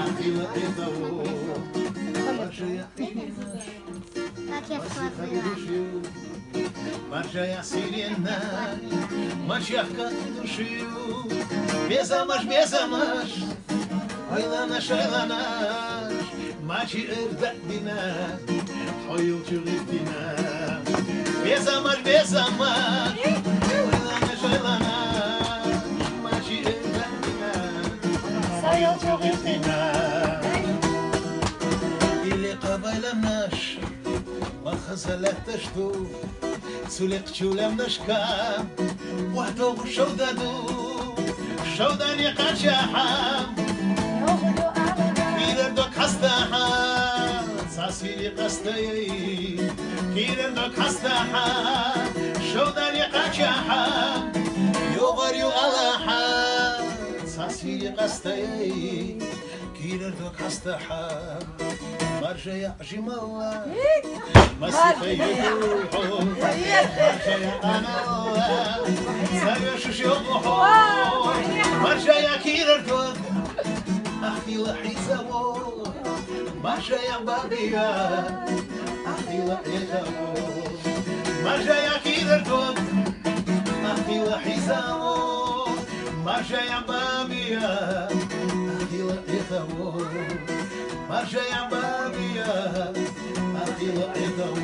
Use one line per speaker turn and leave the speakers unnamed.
أخي لقيته مرجع يا سيرينا مرجع كدوشيو بيزامش بيزامش هيلانش هيلانش ماشي ارتاح بنا حيو تغيبنا بيزامش بيزامش هيلانش هيلانش ماشي ارتاح بنا حيو تغيبنا اللي قبلناش ما خزلتش دو سلق شولم نشكام وحدو شوداني قد شاحام كيلر دوك حستاحام ساسيلي قستي كيلر دوك حستاحام شوداني قد شاحام يوغريو ألاحام ساسيلي قستي كيلر دوك حستاحام مرجع يا جمال مسيحي يروحوا مرجع يا أنا سيشوش يروحوا مرجع يا كيلر دوك أخي لحيزاو مرجع يا بابيا أخي لحيزاو مرجع يا كيلر دوك أخي لحيزاو مرجع يا بابيا أخي لحيزاو مرجع يا بابيا أخي لحيزاو